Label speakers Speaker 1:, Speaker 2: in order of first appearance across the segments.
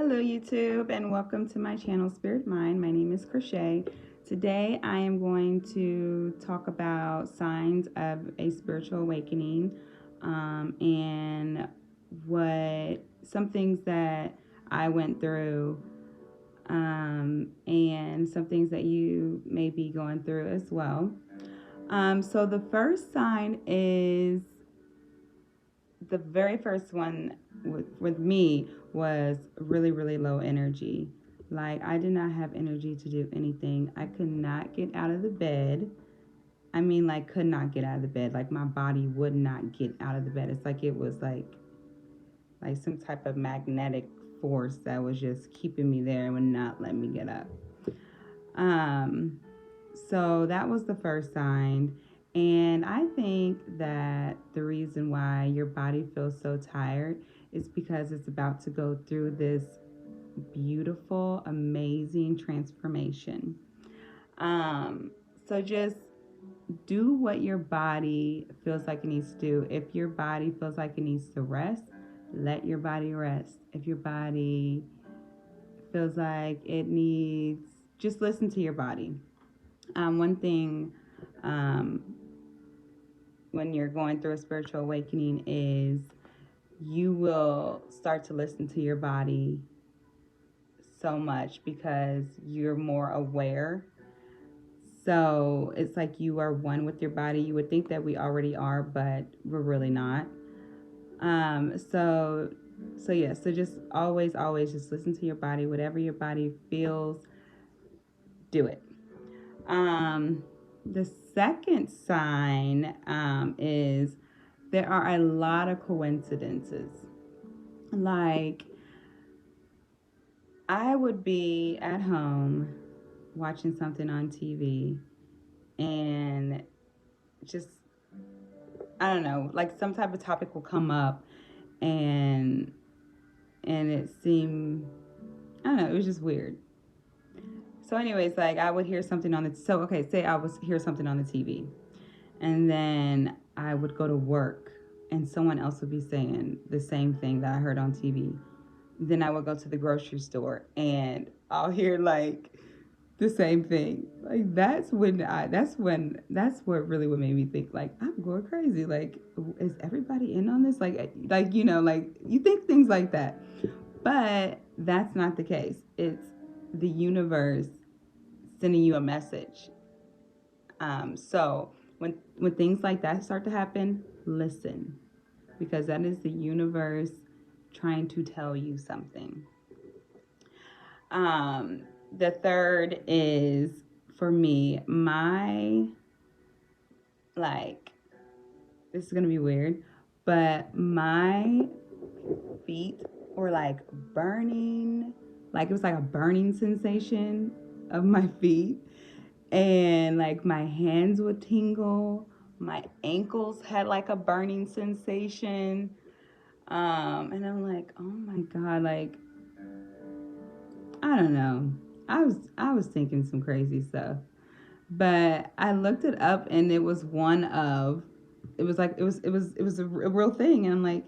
Speaker 1: Hello YouTube and welcome to my channel Spirit Mind. My name is Crochet. Today I am going to talk about signs of a spiritual awakening and what some things that I went through and some things that you may be going through as well. So the first sign is the very first one with me was really low energy. Like, I did not have energy to do anything. I could not get out of the bed. I mean, like, could not get out of the bed. Like, my body would not get out of the bed. It's like it was like some type of magnetic force that was just keeping me there and would not let me get up. So that was the first sign. And I think that the reason why your body feels so tired is because it's about to go through this beautiful, amazing transformation. So just do what your body feels like it needs to do. If your body feels like it needs to rest, let your body rest. If your body feels like it needs, just listen to your body. One thing when you're going through a spiritual awakening is you will start to listen to your body so much because you're more aware. So it's like you are one with your body. You would think that we already are, but we're really not. So just always just listen to your body. Whatever your body feels, do it. The second sign is there are a lot of coincidences. Like, I would be at home watching something on TV and just, I don't know, like some type of topic will come up and it seemed, I don't know, it was just weird. So anyways, like I would hear something on the, so okay, say I was hear something on the TV and then I would go to work and someone else would be saying the same thing that I heard on TV. Then I would go to the grocery store and I'll hear like the same thing. Like that's what really what made me think like I'm going crazy. Like, is everybody in on this? Like like you think things like that. But that's not the case. It's the universe sending you a message. So when things like that start to happen, listen, because that is the universe trying to tell you something. The third is for me, my like this is gonna be weird, but my feet were like burning, like it was like a burning sensation of my feet, and like my hands would tingle, my ankles had like a burning sensation, and I'm like, oh my god, like I don't know. I was thinking some crazy stuff. But I looked it up and it was one of it was like it was a real thing, and I'm like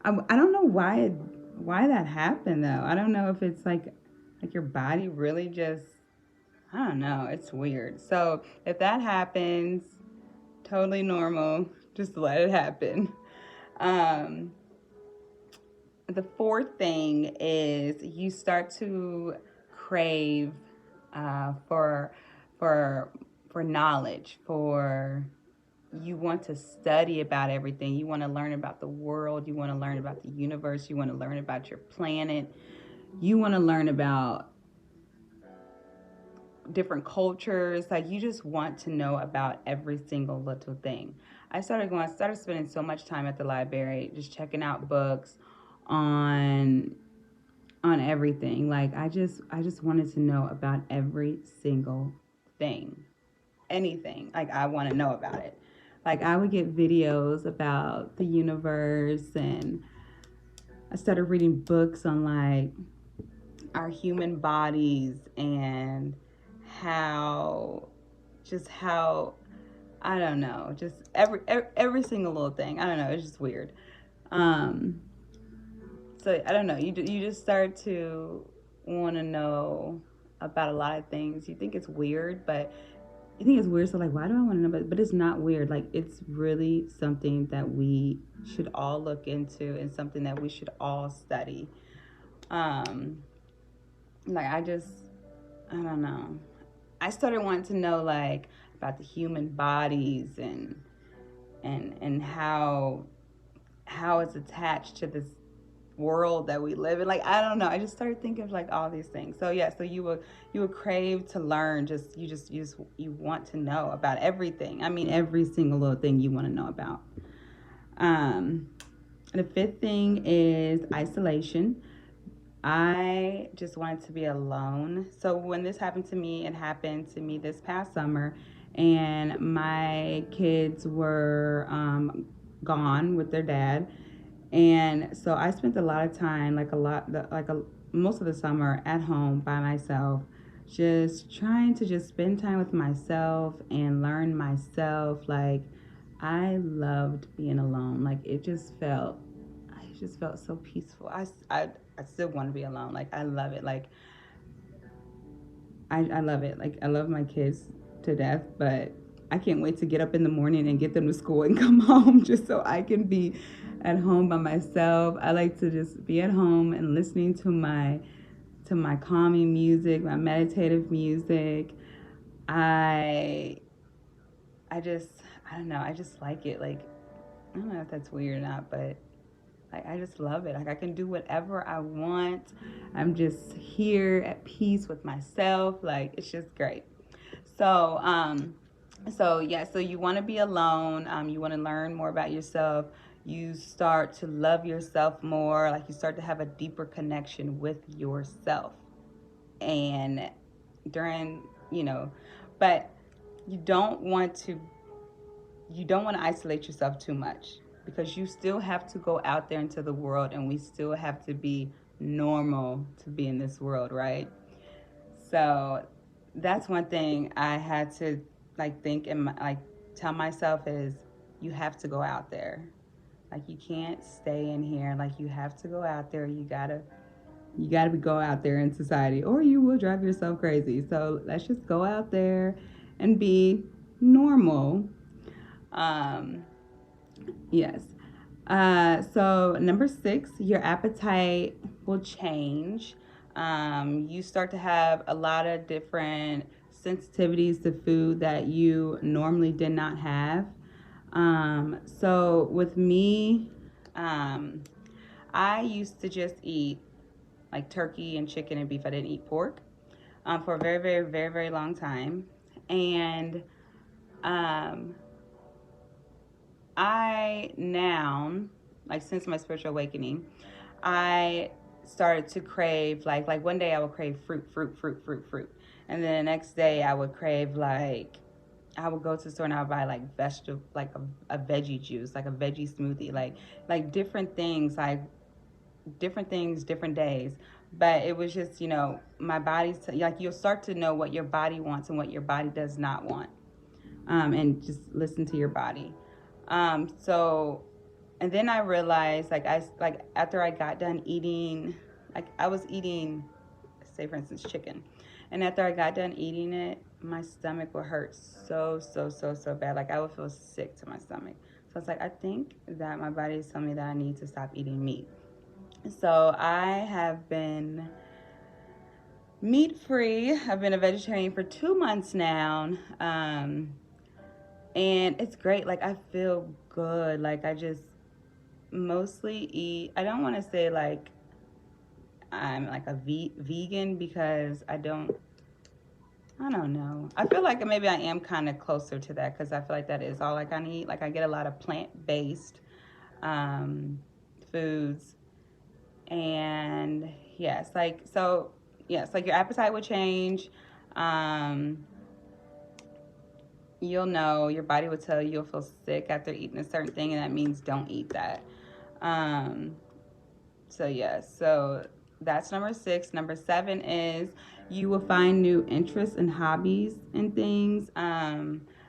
Speaker 1: I don't know why that happened though. I don't know if it's like your body really just, I don't know, it's weird. So if that happens, totally normal. Just let it happen. Um, the fourth thing is you start to crave for for knowledge, for you want to study about everything. You want to learn about the world. You want to learn about the universe. You want to learn about your planet. You want to learn about different cultures. Like, you just want to know about every single little thing. I started spending so much time at the library just checking out books on everything. Like, I just wanted to know about every single thing. Anything. Like, I want to know about it. Like, I would get videos about the universe, and I started reading books on like our human bodies and how how I don't know, just every single little thing. I don't know, it's just weird. Um So I don't know. You just start to want to know about a lot of things. You think it's weird, but you think it's weird. So like, why do I want to know? But it's not weird. Like it's really something that we should all look into and something that we should all study. Um, like I don't know. I started wanting to know like about the human bodies and how it's attached to this world that we live in. Like I don't know. I just started thinking of like all these things. So yeah, so you would crave to learn. You want to know about everything. I mean every single little thing you want to know about. Um, the fifth thing is isolation. I just wanted to be alone. So when this happened to me, it happened to me this past summer, and my kids were gone with their dad, and so I spent a lot of time, most of the summer at home by myself, just trying to just spend time with myself and learn myself. Like I loved being alone. Like it just felt so peaceful. I still want to be alone. Like I love it. Like I love it. Like I love my kids to death, but I can't wait to get up in the morning and get them to school and come home just so I can be at home by myself. I like to just be at home and listening to my calming music, my meditative music. I I just I don't know. I just like it. Like I don't know if that's weird or not, but like I just love it. Like I can do whatever I want. I'm just here at peace with myself. Like it's just great. So yeah, so you want to be alone. You want to learn more about yourself. You start to love yourself more. Like you start to have a deeper connection with yourself. And during, you know, but you don't want to you don't want to isolate yourself too much because you still have to go out there into the world and we still have to be normal to be in this world, right? So that's one thing I had to like think and like tell myself is you have to go out there. Like you can't stay in here. Like you have to go out there. You gotta go out there in society or you will drive yourself crazy. So let's just go out there and be normal. Um, yes. So number six, your appetite will change. You start to have a lot of different sensitivities to food that you normally did not have. So with me, um, I used to just eat like turkey and chicken and beef. I didn't eat pork for a very, very, very, very long time. And um, I now, like since my spiritual awakening, I started to crave like one day I would crave fruit, fruit, fruit, fruit, fruit, and then the next day I would crave like I would go to the store and I would buy like vegetable like a veggie juice, like a veggie smoothie, like different things, different days. But it was just my body's like you'll start to know what your body wants and what your body does not want, and just listen to your body. So, and then I realized, like after I got done eating, like I was eating, say for instance, chicken, and after I got done eating it, my stomach would hurt so so so so bad. Like I would feel sick to my stomach. So it's like I think that my body is telling me that I need to stop eating meat. So I have been meat free. I've been a vegetarian for 2 months now. And it's great. Like I feel good. Like I just mostly eat. I don't want to say like I'm like a vegan because I don't know. I feel like maybe I am kind of closer to that because I feel like that is all I kind of eat. Like I get a lot of plant-based um, foods, and yes, like so yes, like your appetite would change. Um, you'll know your body will tell you you'll feel sick after eating a certain thing, and that means don't eat that. Um, so yes, so that's number six. Number seven is you will find new interests and hobbies and things.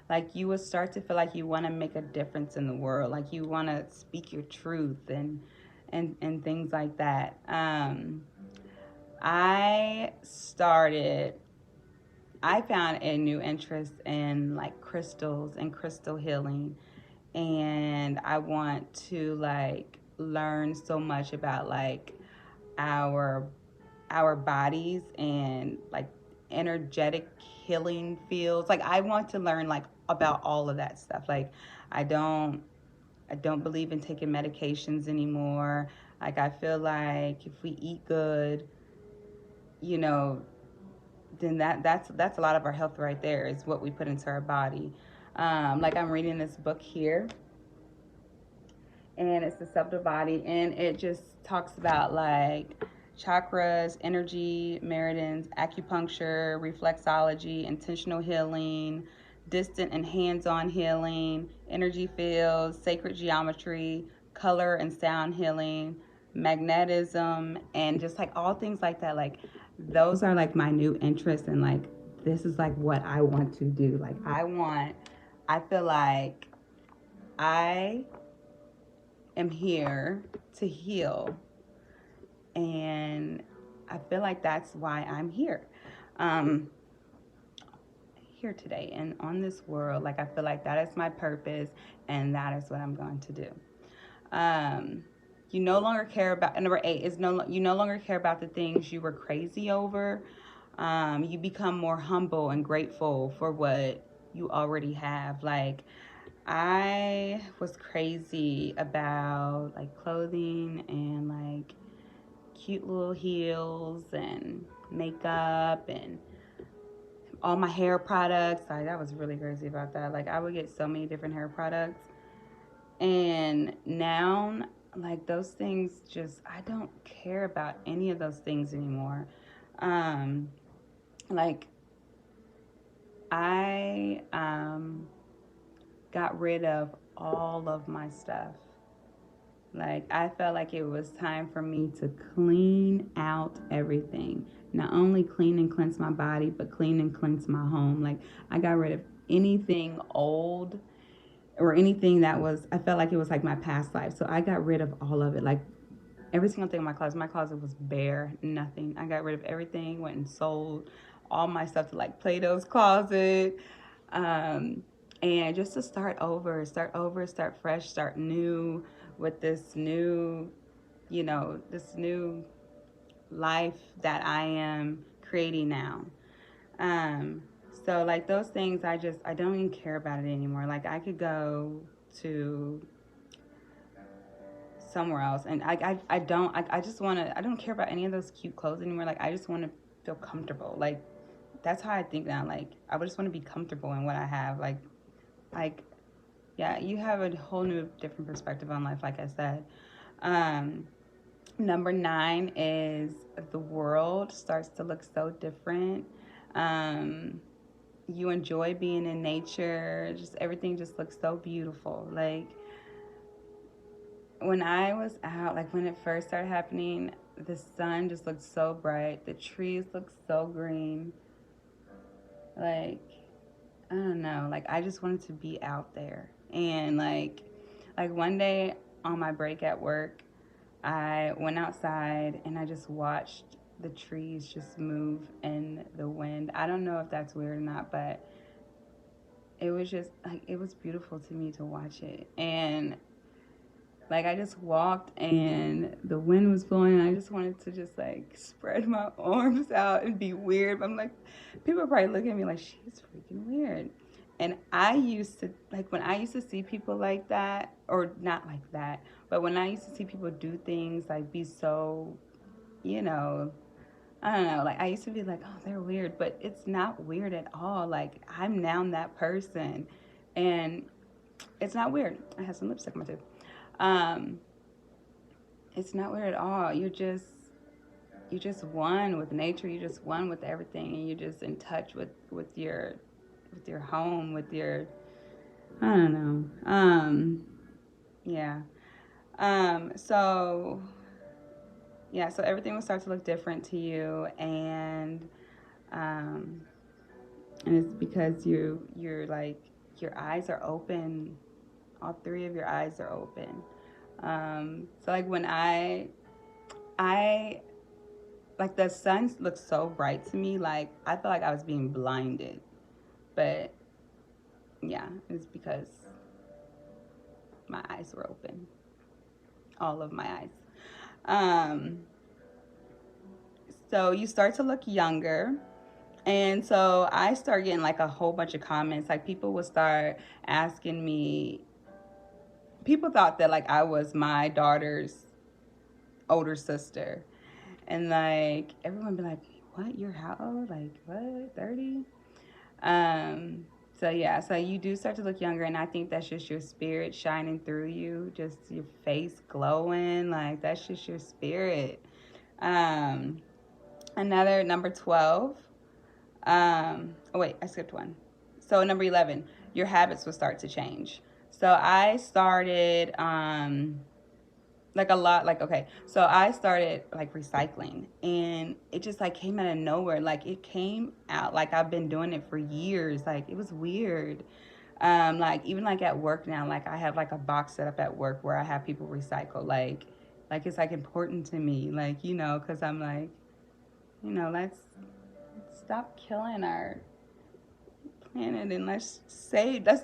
Speaker 1: Like you will start to feel like you want to make a difference in the world. Like you want to speak your truth and things like that. I started I found a new interest in like crystals and crystal healing, and I want to like learn so much about like our our bodies and like energetic healing fields. Like I want to learn like about all of that stuff. Like I don't I don't believe in taking medications anymore. Like I feel like if we eat good, you know, then that's a lot of our health right there is what we put into our body. Like I'm reading this book here, and it's the Subtle Body, and it just talks about like chakras, energy, meridians, acupuncture, reflexology, intentional healing, distant and hands-on healing, energy fields, sacred geometry, color and sound healing, magnetism, and just like all things like that. Like those are like my new interests, and like this is like what I want to do. Like I feel like I am here to heal, and I feel like that's why I'm here. Um, here today and on this world. Like I feel like that is my purpose, and that is what I'm going to do. Um, you no longer care about, and number 8 is you no longer care about the things you were crazy over. You become more humble and grateful for what you already have. Like I was crazy about like clothing and like cute little heels and makeup and all my hair products. Like I was really crazy about that. Like I would get so many different hair products. And now like those things just I don't care about any of those things anymore. Um like I got rid of all of my stuff. Like, I felt like it was time for me to clean out everything. Not only clean and cleanse my body, but clean and cleanse my home. Like, I got rid of anything old or anything that was, I felt like it was like my past life. So I got rid of all of it. Like, every single thing in my closet was bare, nothing. I got rid of everything, went and sold all my stuff to like Plato's Closet. Um, and just to start over, start fresh, start new with this new, this new life that I am creating now. Um, so like those things, I don't even care about it anymore. Like I could go to somewhere else, and I just want to. I don't care about any of those cute clothes anymore. Like I just want to feel comfortable. Like that's how I think now. Like I would just want to be comfortable in what I have. Like yeah, you have a whole new different perspective on life. Like I said, um, number 9 is the world starts to look so different. Um, you enjoy being in nature. Just everything just looks so beautiful. Like when I was out, like when it first started happening, the sun just looked so bright. The trees looked so green. Like, I don't know. Like, I just wanted to be out there. And like one day on my break at work, I went outside and I just watched the trees just move in the wind. I don't know if that's weird or not, but it was just like it was beautiful to me to watch it. And like I just walked and the wind was blowing and I just wanted to just like spread my arms out and be weird. But I'm like, people probably look at me like she's freaking weird. And I used to like when I used to see people like that, or not like that, but when I used to see people do things like be so, you know, I don't know, like I used to be like, oh, they're weird, but it's not weird at all. Like I'm now that person, and it's not weird. I have some lipstick on my tooth. Um, it's not weird at all. You're just one with nature. You're just one with everything, and you're just in touch with your home, with your I don't know. Yeah. So yeah, so everything will start to look different to you, um, and it's because you're like your eyes are open. All 3 of your eyes are open. So like when I like the sun looks so bright to me, like I feel like I was being blinded. But yeah, it's because my eyes were open, all of my eyes. Um, so you start to look younger. And so I start getting like a whole bunch of comments. Like people would start asking me, people thought that like I was my daughter's older sister. And like everyone be like, what? You're how old? Like what? 30? Um, so yeah, so you do start to look younger, and I think that's just your spirit shining through you, just your face glowing, like that's just your spirit. Um, Another number 12. Oh wait, I skipped one. So number 11, your habits will start to change. So I started like a lot, like okay, so I started like recycling, and it just like came out of nowhere. Like it came out like I've been doing it for years. Like it was weird. Like even like at work now, like I have like a box set up at work where I have people recycle. Like it's like important to me, like because I'm like, let's stop killing our planet and let's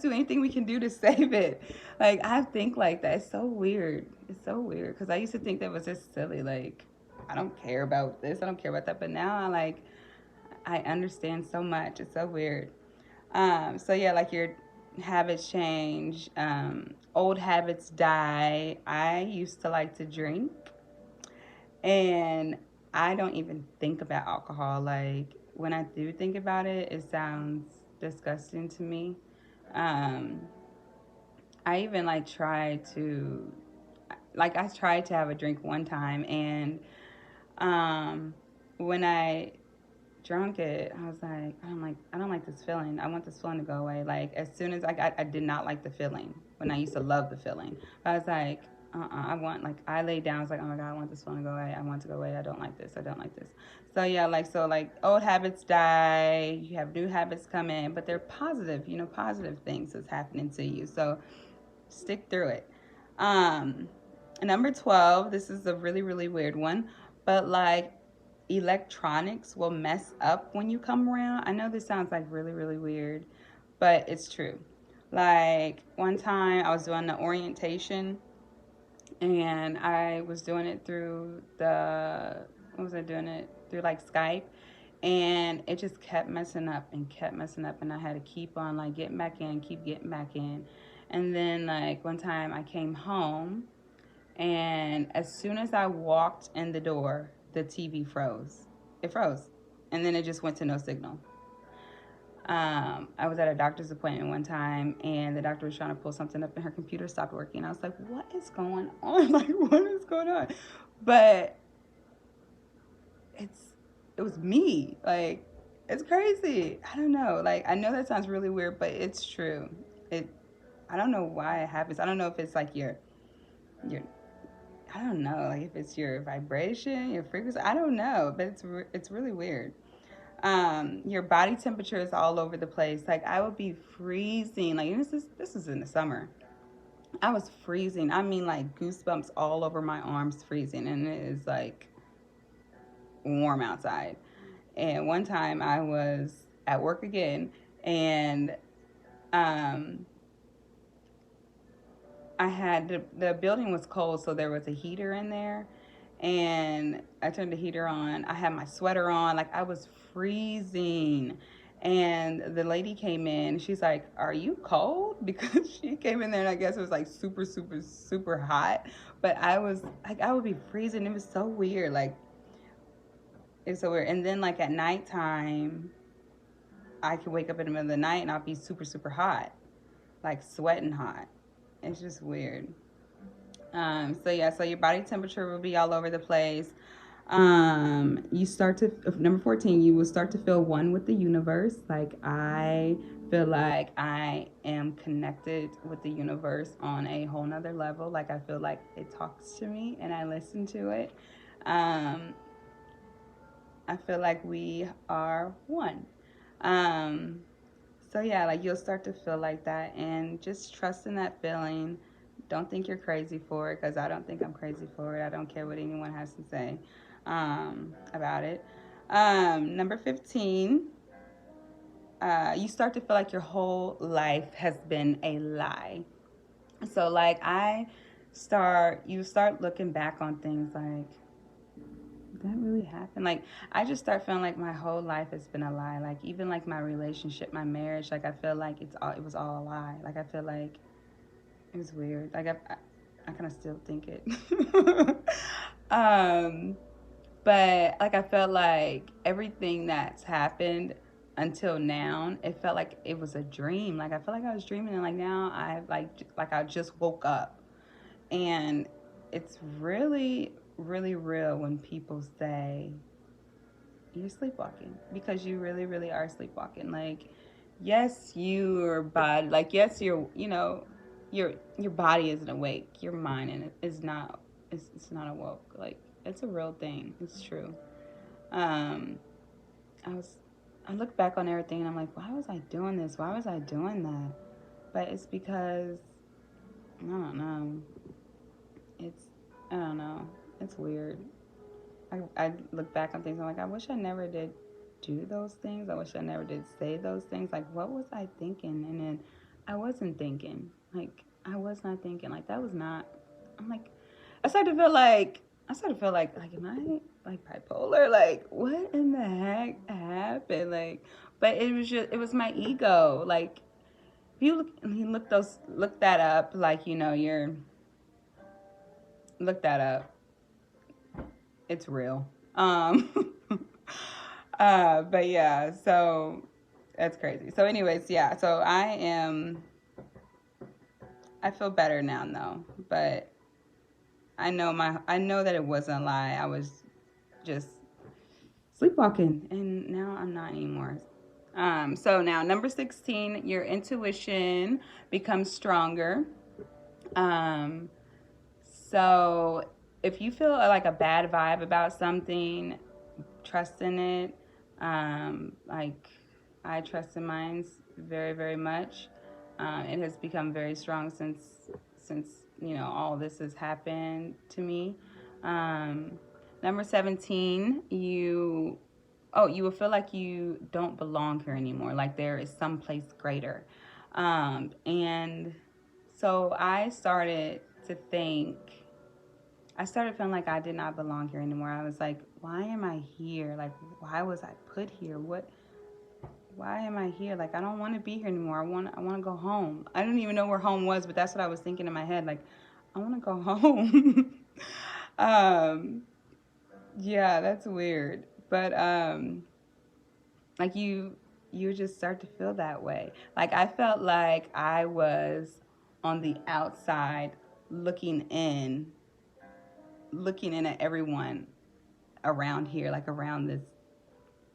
Speaker 1: do anything we can do to save it. Like I think like that. It's so weird. It's so weird because I used to think that was just silly. Like I don't care about this, I don't care about that, but now I understand so much. It's so weird. So yeah, like your habits change, old habits die. I used to like to drink, and I don't even think about alcohol. Like when I do think about it, it sounds disgusting to me. Um, I even like I tried to have a drink one time, and um, when I drunk it, I was like, I don't like this feeling. I want this feeling to go away. Like as soon as I did not like the feeling when I used to love the feeling. I was like, I want like I laid down. I was like, oh my god, I want this feeling to go away. I want to go away. I don't like this. I don't like this. So yeah, like old habits die. You have new habits come in, but they're positive. Positive things that's happening to you. So stick through it. Um, Number 12. This is a really really weird one, but like electronics will mess up when you come around. I know this sounds like really, really weird, but it's true. Like one time I was doing the orientation, and I was doing it through what was I doing it? Through like Skype, and it just kept messing up and kept messing up, and I had to keep on like getting back in, keep getting back in. And then like one time I came home, and as soon as I walked in the door, the TV froze. It froze. And then it just went to no signal. I was at a doctor's appointment one time, and the doctor was trying to pull something up, and her computer stopped working. I was like, what is going on? Like, what is going on? But it's it was me. Like, it's crazy. I don't know. Like, I know that sounds really weird, but it's true. It I don't know why it happens. I don't know if it's like your I don't know, like if it's your vibration, your frequency. I don't know, but it's really weird. Your body temperature is all over the place. Like I would be freezing. Like this is in the summer. I was freezing. I mean, like goosebumps all over my arms, freezing, and it is like warm outside. And one time I was at work again, and um, I had the building was cold, so there was a heater in there, and I turned the heater on. I had my sweater on, like I was freezing. And the lady came in. She's like, "Are you cold?" Because she came in there, and I guess it was like super, super, super hot. But I was like, I would be freezing. It was so weird. Like it's so weird. And then like at nighttime, I could wake up in the middle of the night and I'll be super, super hot, like sweating hot. It's just weird. So yeah, so your body temperature will be all over the place. You start to number 14. You will start to feel one with the universe. Like I feel like I am connected with the universe on a whole nother level. Like I feel like it talks to me and I listen to it. Um, I feel like we are one. Um, so yeah, like you'll start to feel like that, and just trust in that feeling. Don't think you're crazy for it, because I don't think I'm crazy for it. I don't care what anyone has to say about it. Number 15, you start to feel like your whole life has been a lie. So like you start looking back on things like, that really happened. Like I just start feeling like my whole life has been a lie. Like even like my relationship, my marriage, like I feel like it was all a lie. Like I feel like it was weird. Like I kind of still think it. um, but like I felt like everything that's happened until now, it felt like it was a dream. Like I felt like I was dreaming, and like now like I just woke up, and it's really really real when people say you're sleepwalking, because you really really are sleepwalking. Like yes, your body, like yes, your body isn't awake, your mind is not, it's not awoke. Like it's a real thing, it's true. um i was I look back on everything and I'm like, why was I doing this, why was I doing that? But it's because I don't know, it's I don't know, it's weird. I look back on things and I'm like, I wish I never did do those things. I wish I never did say those things. Like, what was I thinking? And then I wasn't thinking. Like, I was not thinking. Like, that was not. I'm like, I started to feel like, am I like bipolar? Like, what in the heck happened? Like, but it was my ego. Like, if look that up. Like, look that up. It's real. Um, but yeah, so that's crazy. So, anyways, yeah. So I feel better now, though. But I know that it wasn't a lie. I was just sleepwalking, and now I'm not anymore. So now number 16, your intuition becomes stronger. Um, so if you feel like a bad vibe about something, trust in it. Like I trust in mine very, very much. It has become very strong since all this has happened to me. Um, Number 17, you will feel like you don't belong here anymore. Like there is someplace greater, and so I started feeling like I did not belong here anymore. I was like, why am I here? Like, why was I put here? Why am I here? Like, I don't want to be here anymore. I want to go home. I didn't even know where home was, but that's what I was thinking in my head. Like, I want to go home. um, yeah, that's weird. But, like you just start to feel that way. Like I felt like I was on the outside looking in, looking in at everyone around here, like around this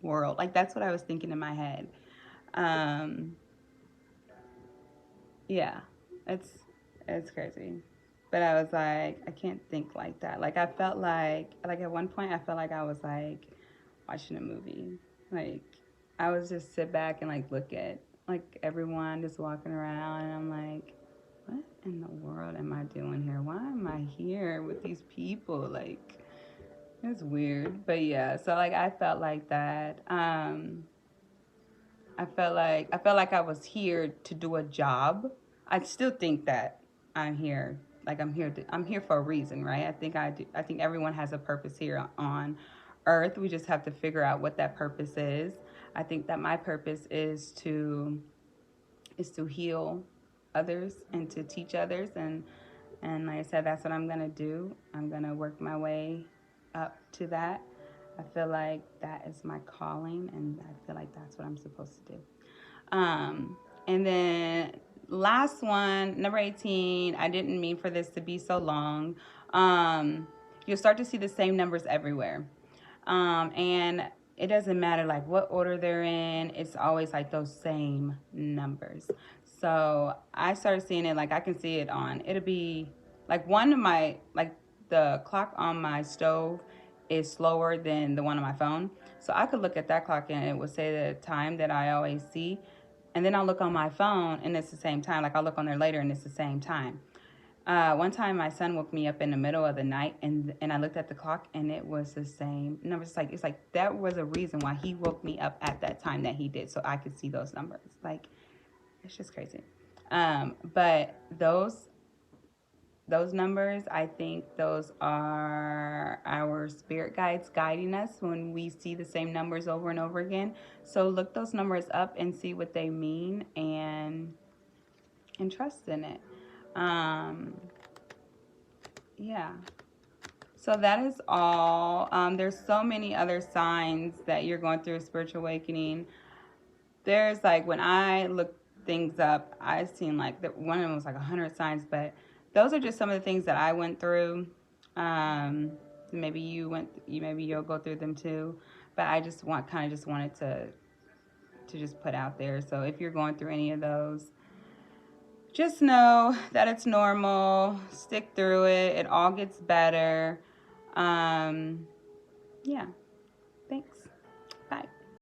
Speaker 1: world. Like that's what I was thinking in my head. Um, yeah, it's it's crazy. But I was like, I can't think like that. Like I felt like at one point I felt like I was like watching a movie. Like I was just sit back and like look at like everyone just walking around, and I'm like, what in the world am I doing here? Why am I here with these people? Like it's weird. But yeah, so like I felt like that. I felt like I was here to do a job. I still think that I'm here. Like I'm here for a reason, right? I think I do. I think everyone has a purpose here on earth. We just have to figure out what that purpose is. I think that my purpose is to heal others and to teach others, and like I said, that's what I'm going to do. I'm going to work my way up to that. I feel like that is my calling, and I feel like that's what I'm supposed to do. And then last one, number 18, I didn't mean for this to be so long. You'll start to see the same numbers everywhere. And it doesn't matter like what order they're in, it's always like those same numbers. So I started seeing it, like I can see it it'll be like one of my, like the clock on my stove is slower than the one on my phone. So I could look at that clock and it would say the time that I always see. And then I'll look on my phone and it's the same time. Like I'll look on there later and it's the same time. One time my son woke me up in the middle of the night, and I looked at the clock and it was the same numbers. It's like that was a reason why he woke me up at that time that he did, so I could see those numbers. Like, it's just crazy. But those numbers, I think those are our spirit guides guiding us when we see the same numbers over and over again. So look those numbers up and see what they mean, and trust in it. Um, yeah. So that is all. There's so many other signs that you're going through a spiritual awakening. There's like, when I look things up, I've seen like one of them was like 100 signs, but those are just some of the things that I went through. Um, maybe maybe you'll go through them too. But I just wanted to just put out there. So if you're going through any of those, just know that it's normal. Stick through it. It all gets better. Um, yeah.